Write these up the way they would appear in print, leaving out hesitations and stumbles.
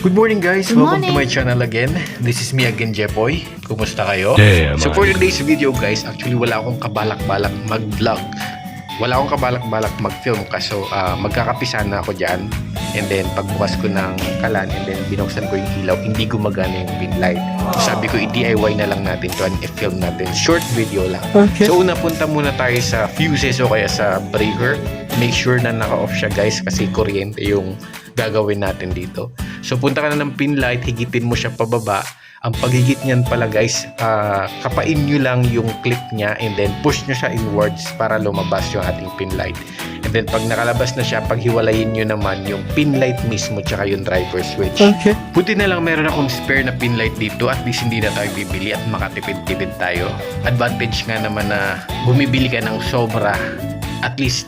Good morning guys! Good Welcome morning. to my channel again. This is me again, Jepoy. Kumusta kayo? Damn, So for today's video guys, actually wala akong kabalak-balak mag-vlog. Wala akong kabalak-balak mag-film kaso magkakapisan na ako dyan. And then pagbukas ko ng kalan and then binuksan ko yung ilaw, hindi gumagana yung pin light. So sabi ko i-DIY na lang natin to and i-film natin. Short video lang. Okay. So una punta muna tayo sa fuses o kaya sa breaker. Make sure na naka-off siya guys kasi kuryente yung gagawin natin dito. So punta ka na ng pin light, higitin mo siya pababa. Ang paghigit niyan pala guys, kapain nyo lang yung clip niya and then push nyo siya inwards para lumabas yung ating pin light. And then pag nakalabas na siya, paghiwalayin nyo naman yung pin light mismo tsaka yung driver switch. Okay. Buti na lang meron akong spare na pin light dito, at least hindi na tayo bibili at makatipid-tipid tayo. Advantage nga naman na bumibili ka ng sobra, at least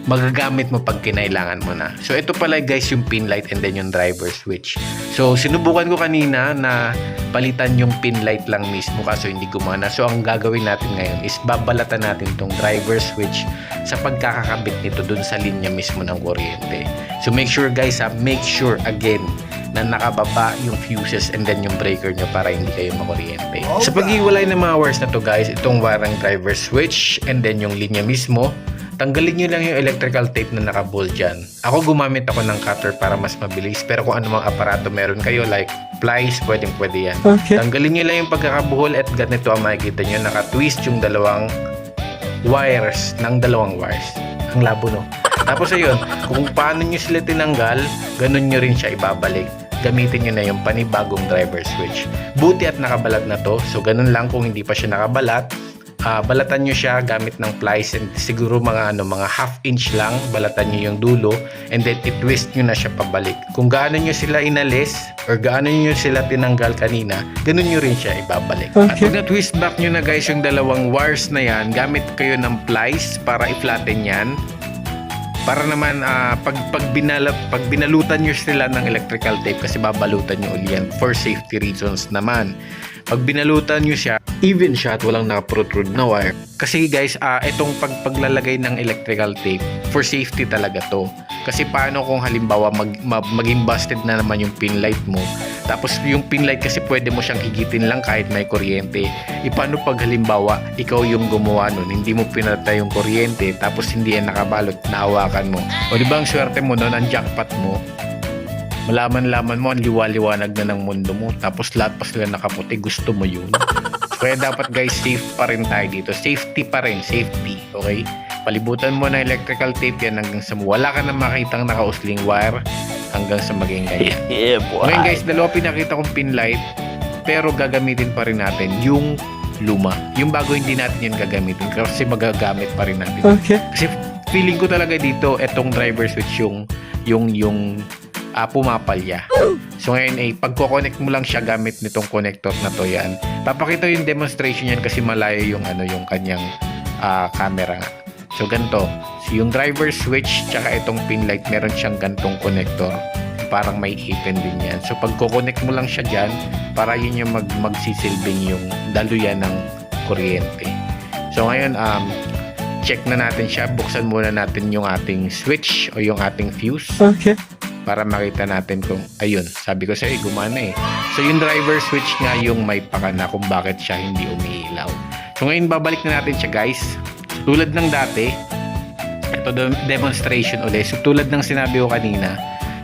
magagamit mo pag kinailangan mo na. So ito pala guys yung pin light and then yung driver switch. So sinubukan ko kanina na palitan yung pin light lang mismo kaso hindi gumana. So ang gagawin natin ngayon is babalatan natin tong driver switch sa pagkakakabit nito dun sa linya mismo ng kuryente. So make sure guys make sure again na nakababa yung fuses and then yung breaker nyo para hindi kayo makuryente. Sa paghiwalay ng mga wires na to guys, itong warang driver switch and then yung linya mismo, tanggalin nyo lang yung electrical tape na nakabol dyan. Ako gumamit ako ng cutter para mas mabilis. Pero kung ano mga aparato meron kayo like plies, pwede yan. Okay. Tanggalin nyo lang yung pagkakabuhol at ganito ang makikita nyo. Naka-twist yung dalawang wires ng dalawang wires. Ang labo no. Tapos ayun, kung paano nyo sila tinanggal, ganun nyo rin siya ibabalik. Gamitin nyo na yung panibagong driver switch. Buti at nakabalat na to. So ganun lang kung hindi pa siya nakabalat. Balatan nyo siya gamit ng plies and siguro mga half inch lang balatan nyo yung dulo and then i-twist nyo na siya pabalik. Kung gaano nyo sila inalis or gaano nyo sila tinanggal kanina, ganun nyo rin siya ibabalik. Okay. At pag na-twist back nyo na guys yung dalawang wires na yan, gamit kayo ng plies para i-flatten yan. Para naman pag binalutan nyo sila ng electrical tape kasi babalutan nyo ulit yan for safety reasons naman. Pag binalutan nyo siya, even siya at walang nakaprotrude na wire. Kasi guys, itong paglalagay ng electrical tape, for safety talaga to. Kasi paano kung halimbawa maging busted na naman yung pin light mo, tapos yung pin light kasi pwede mo siyang higitin lang kahit may kuryente. Paano pag halimbawa, ikaw yung gumawa nun, hindi mo pinatay yung kuryente, tapos hindi yan nakabalot, nahawakan mo. O diba ang swerte mo nun, ang jackpot mo, malaman-laman mo, ang liwa-liwanag na ng mundo mo, tapos lahat pa sila nakaputi, gusto mo yun. Kaya dapat guys, safe pa rin tayo dito. Safety pa rin, safety, okay? Palibutan mo na electrical tape yan hanggang sa wala ka na makitang nakausling wire hanggang sa maging ganyan. Yeah, boy. Ngayon guys, dalawa pinakita kong pin light, pero gagamitin pa rin natin yung luma. Yung bago hindi natin yun gagamitin kasi magagamit pa rin natin. Okay. Kasi feeling ko talaga dito, etong driver switch yung pumapalya. So ngayon pagko-connect mo lang siya gamit nitong connector na to yan. Papakita yung demonstration yan kasi malayo yung yung kanyang camera. So ganito, yung driver switch tsaka itong pin light meron siyang gantong connector. Parang may ipin din yan. So pagko-connect mo lang siya dyan, para yun yung magsisilbing yung daluyan ng kuryente. So ngayon check na natin siya. Buksan muna natin yung ating switch o yung ating fuse. Okay. Para makita natin kung, ayun, sabi ko sa'yo, gumana eh. So yung driver switch nga yung may pakana kung bakit siya hindi umiilaw. So ngayon babalik na natin siya guys. Tulad ng dati, ito demonstration ulit. So tulad ng sinabi ko kanina,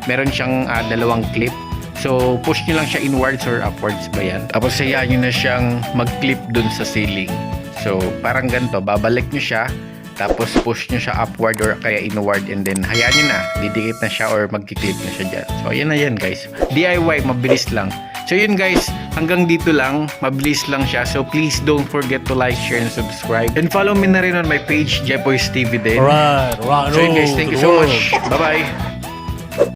meron siyang dalawang clip. So push nyo lang siya inwards or upwards ba yan. Tapos hayaan nyo na siyang mag-clip dun sa ceiling. So parang ganito, babalik nyo siya. Tapos push nyo siya upward or kaya inward and then hayaan nyo na, didikit na siya or magki-clip na siya dyan. So ayan na yan guys, DIY, mabilis lang. So yun guys, hanggang dito lang, mabilis lang siya. So please don't forget to like, share, and subscribe. And follow me na rin on my page, Jepoy's TV din. Alright, rock and So yun roll guys, thank to you the so world. much. Bye bye.